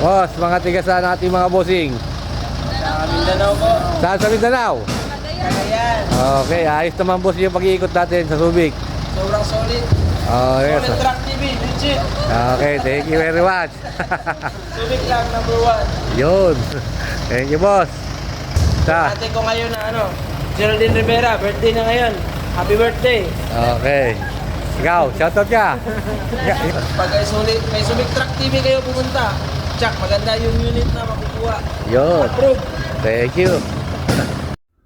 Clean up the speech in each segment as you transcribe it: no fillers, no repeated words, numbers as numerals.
Boss, mga tiga saan ating mga bossing? Sa Mindanao po. Saan sa Mindanao? Cagayan. Okay, ayos naman boss yung pag-iikot natin sa Subic. Sobrang solid. Oh, yes. Solid Track TV, legit. Okay, thank you very much. Subic lang, number 1. Yun. Thank you boss. Sa. Ate ko ngayon na Geraldine Rivera, birthday na ngayon. Happy birthday. Okay. Ikaw, shoutout ka. Pag may Subic Track TV kayo pumunta, tsak, maganda yung unit na makukuha. Yun. Approve. Thank you.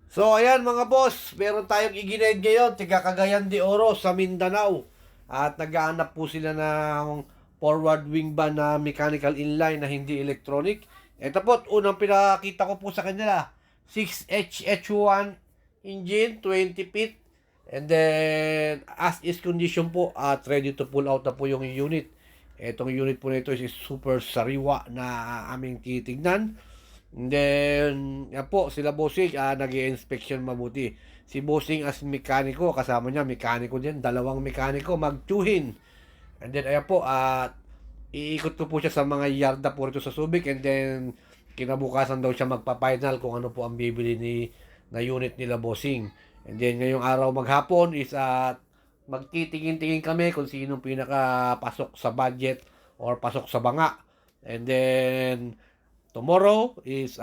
So ayan mga boss, meron tayong iginayad ngayon, tiga Cagayan de Oro sa Mindanao. At naghahanap po sila ng forward wing van na mechanical inline na hindi electronic. Ito po, unang pinakita ko po sa kanila, 6HH1 engine, 20 feet. And then, as is condition po, at ready to pull out na po yung unit. Itong unit po nito is super sariwa na aming titignan. And then, yan po, sila bossing, nag-i-inspection mabuti. Si bossing as mekaniko, kasama niya, mekaniko din, dalawang mekaniko, mag-tuhin. And then, ayan po, iikot ko po siya sa mga yarda po rito sa Subic. And then, kinabukasan daw siya magpa-final kung ano po ang bibili na unit nila bossing. And then, ngayong araw maghapon is magtitingin-tingin kami kung sinong pinaka-pasok sa budget or pasok sa banga. And then, tomorrow is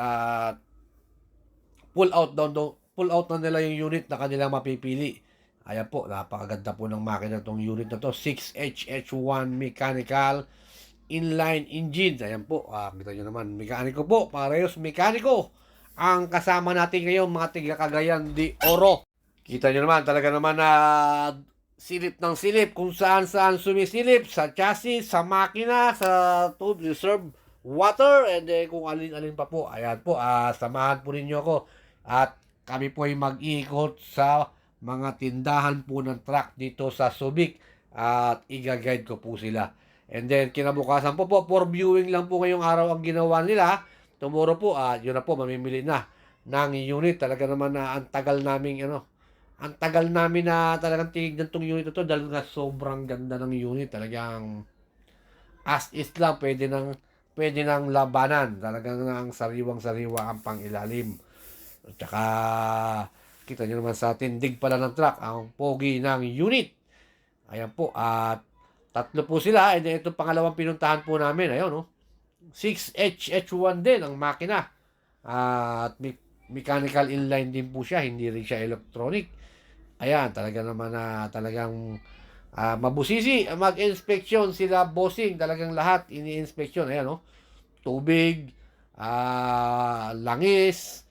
pull out na nila yung unit na kanilang mapipili. Ayan po, napakaganda po ng makina tong unit na to. 6HH1 mechanical inline engine. Ayan po, kita nyo naman, mekaniko po, parehos mekaniko. Ang kasama natin ngayon, mga tiga Cagayan de Oro. Kita nyo naman, talaga naman na silip ng silip, kung saan sumisilip, sa chassis, sa makina, sa tube, reserve water, and then kung alin-alin pa po. Ayan po, samahan po ninyo ako. At kami po ay mag-iikot sa mga tindahan po ng truck dito sa Subic. At i-guide ko po sila. And then, kinabukasan po, for viewing lang po ngayong araw ang ginawa nila. Tomorrow po, yun na po, mamimili na ng unit. Talaga naman na ang tagal namin na talagang tignan tong unit ito dahil nga sobrang ganda ng unit. Talagang as is lang, pwede nang labanan. Talagang ang sariwang-sariwa ang pangilalim. At saka, kita nyo naman sa tindig pala ng truck, ang pogi ng unit. Ayan po, at tatlo po sila. And then, itong pangalawang pinuntahan po namin, ayun, no? 6HH1 din ang makina. At mechanical inline din po siya, hindi rin siya electronic. Ayan, talaga naman na talagang mabusisi. Mag-inspection sila bossing, talagang lahat ini-inspection. Ayan, no? Tubig, langis,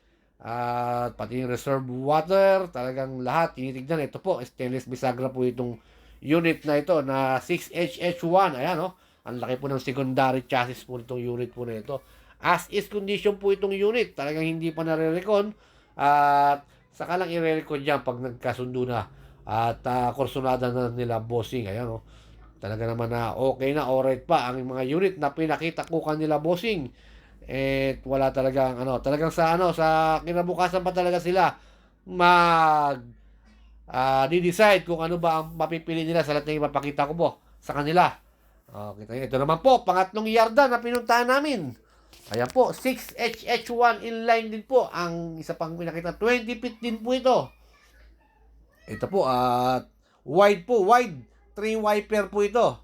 pati yung reserve water, talagang lahat tinitignan. Ito po, stainless bisagra po itong unit na ito na 6HH1. Ayan, no? Ang laki po ng secondary chassis po itong unit po na ito. As is condition po itong unit. Talagang hindi pa nare-recon. At saka lang i-recon dyan pag nagkasundo na. At kursunada na nila bossing. Ayan, no? Talaga naman na okay na, alright pa ang mga unit na pinakita ko kanila bossing. Eh, wala talagang talagang sa kinabukasan pa talaga sila di-decide kung ano ba ang mapipili nila sa lahat ng ipapakita ko po sa kanila. Kita nyo, ito naman po, pangatlong yarda na pinuntahan namin. Ayan po, 6HH1 inline din po. Ang isa pang pinakita, 20 feet din po ito. Ito po, wide 3 wiper po ito.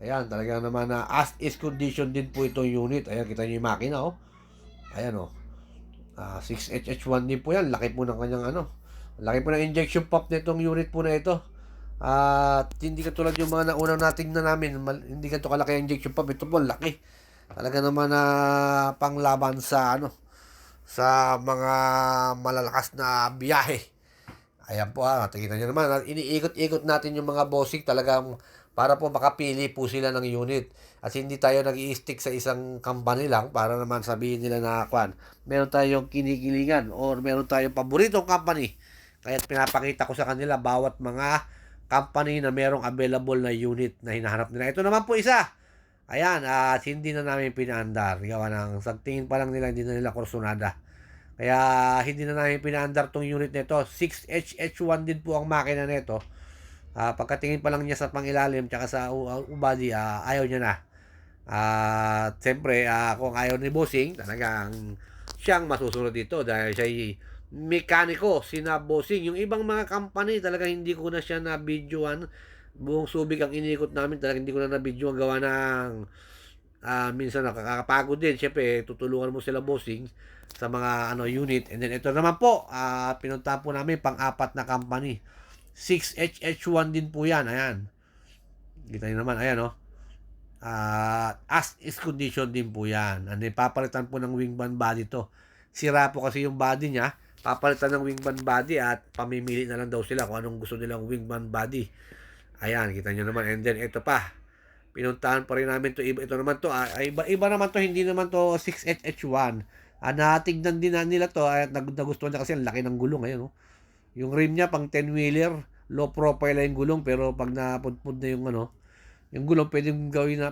Ayan, talaga naman na as is condition din po itong unit. Ayan, kita nyo yung makina, oh. Ayan, oh. 6HH1 din po yan. Laki po ng kanyang laki po ng injection pump nitong unit po na ito. At hindi katulad yung mga naunang natingnan namin, hindi ganito kalaki ang injection pump. Ito po, laki. Talaga naman na panglaban sa sa mga malalakas na biyahe. Ayan po, tingnan nyo naman. Iniikot-ikot natin yung mga bossing talagang para po makapili po sila ng unit. At hindi tayo nag-i-stick sa isang company lang para naman sabihin nila na meron tayong kinikilingan or meron tayong paboritong company. Kaya pinapakita ko sa kanila bawat mga company na merong available na unit na hinahanap nila. Ito naman po isa. Ayan, at hindi na namin pinaandar. Gawa ng sagtingin pa lang nila, hindi na nila kursunada. Kaya hindi na namin pinaandar tong unit nito. 6HH1 din po ang makina nito. Pagkatingin pa lang niya sa pangilalim tsaka sa body, ayaw niya na. At siyempre, kung ayaw ni Bossing, talagang siyang masusunod dito dahil siya mekaniko, sina Bossing. Yung ibang mga company, talaga hindi ko na siya na-videoan. Buong Subic ang inikot namin, talaga hindi ko na na-videoan gawa ng minsan nakakapagod din. Siyempre, tutulungan mo sila Bossing sa mga unit. And then ito naman po, pinuntahan po namin pang-apat na company. 6HH1 din po yan. Ayan. Kita nyo naman, ayan as is condition din po yan. And then, papalitan po ng wing band body to. Sira po kasi yung body niya. Papalitan ng wing band body at pamimili na lang daw sila kung anong gusto nilang wing band body. Ayan, kita nyo naman. And then, ito pa. Pinuntahan pa rin namin to. Ito naman to. Iba naman to. Hindi naman to 6HH1. Natignan din na nila to. At nagustuhan niya kasi ang laki ng gulong. Ayan, yung rim niya pang 10-wheeler. Low profile yung gulong. Pero pag napudpud na yung gulong, pwedeng gawin na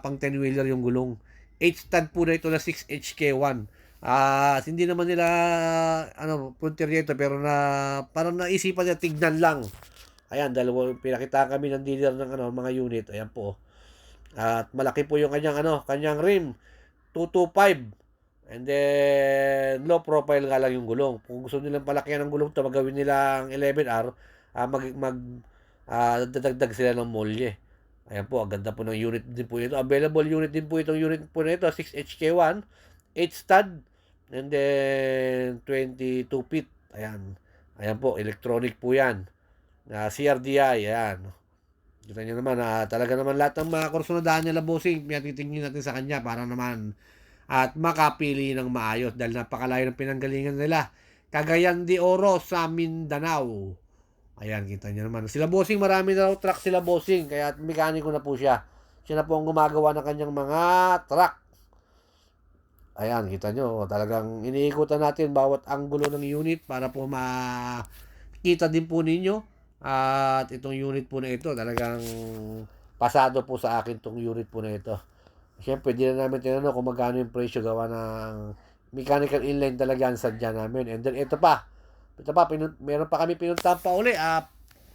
pang 10-wheeler yung gulong. 8-stud po na ito na 6HK1. Hindi naman nila, punteriya ito, pero parang naisipan niya, tignan lang. Ayan, dalawa, pinakita kami ng dealer ng mga unit. Ayan po. At malaki po yung kanyang rim. 225. And then, low profile nga lang yung gulong. Kung gusto nilang palakihan ng gulong ito, magawin nilang 11R, dadagdag sila ng molye. Ayan po, ang ganda po ng unit din po ito. Available unit din po itong unit po na ito, 6HK1, 8-stud, and then 22 feet. Ayan. Ayan po, electronic po yan. CRDI, ayan. Kita nyo naman, talaga naman lahat ng mga kurso na daan nila Bossing, titingin natin sa kanya para naman at makapili ng maayos dahil napakalayo ng pinanggalingan nila. Cagayan de Oro sa Mindanao. Ayan, kita nyo naman. Sila Bossing, marami na raw truck sila Bossing. Kaya mekaniko na po siya. Siya na po ang gumagawa ng kanyang mga truck. Ayan, kita nyo. Talagang iniikutan natin bawat anggulo ng unit para po makita din po ninyo. At itong unit po na ito, talagang pasado po sa akin itong unit po na ito. Siyempre, di na namin tinanong kung magkano yung presyo gawa ng mechanical inline talaga ang sadya namin. And then, ito pa, meron pa kami pinuntahan pa uli.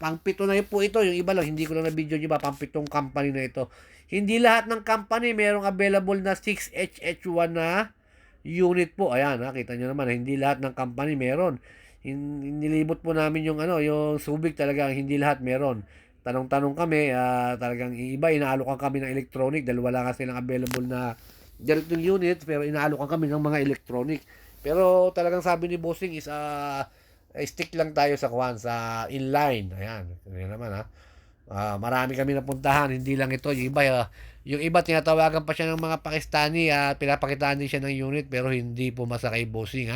Pang-pito na po ito. Yung iba lang, hindi ko lang na-video nyo ba, pang-pitong company na ito. Hindi lahat ng company merong available na 6HH1 na unit po. Ayan, kita nyo naman, hindi lahat ng company meron. Nilibot po namin yung Subic, talagang hindi lahat meron. Tanong-tanong kami, talagang iba, inaalokan kami ng electronic dahil wala kasi lang available na ganitong units, pero inaalokan kami ng mga electronic. Pero talagang sabi ni Bossing is stick lang tayo sa inline. Ayan, ganyan naman marami kami napuntahan, hindi lang ito. Yung iba tinatawagan pa siya ng mga Pakistani at pinapakitaan din siya ng unit pero hindi pumasa kay Bossing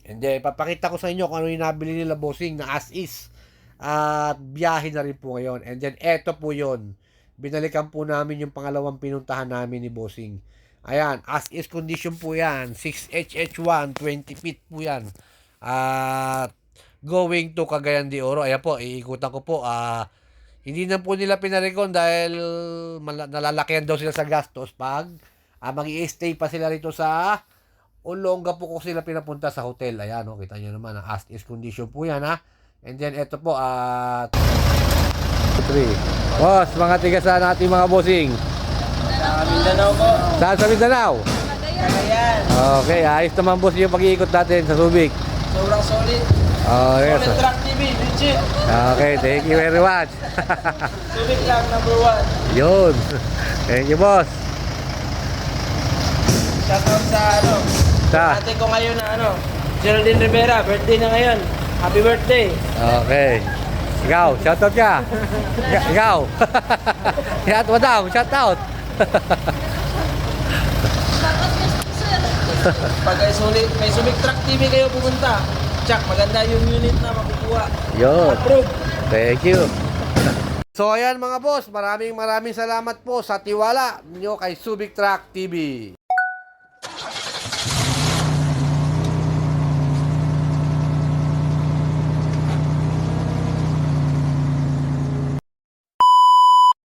Hindi, papakita ko sa inyo kung ano yung nabili nila Bossing na as is. At biyahe na rin po ngayon. And then eto po yon. Binalikan po namin yung pangalawang pinuntahan namin ni Bossing. Ayan, as is condition po yan. 6HH1, 20 feet po yan. At going to Cagayan de Oro. Ayan po, iikutan ko po. Hindi na po nila pinarekon dahil nalalakihan daw sila sa gastos pag mag-i-stay pa sila rito sa Olonga po ko sila pinapunta sa hotel. Ayan, kita nyo naman, as is condition po yan And then, ito po, 3. Boss, mga tiga saan natin mga Bossing? Sa Mindanao po. Saan sa Mindanao? Cagayan. Okay, ayos naman boss yung pag-iikot natin sa Subic. Sobrang solid. Yes. Solid Truck TV, legit. Okay, thank you very much. Subic lang, number 1. Yun. Thank you, boss. Shoutout sa ate ko ngayon na Geraldine Rivera, birthday na ngayon. Happy birthday. Okay. Ikaw, shoutout ka. Ikaw. Shout madam, shoutout. Pag may Subic Truck TV kayo pumunta, check, maganda yung unit na makukuha. Yun. Approve. Thank you. So ayan mga boss, maraming salamat po sa tiwala niyo kay Subic Truck TV.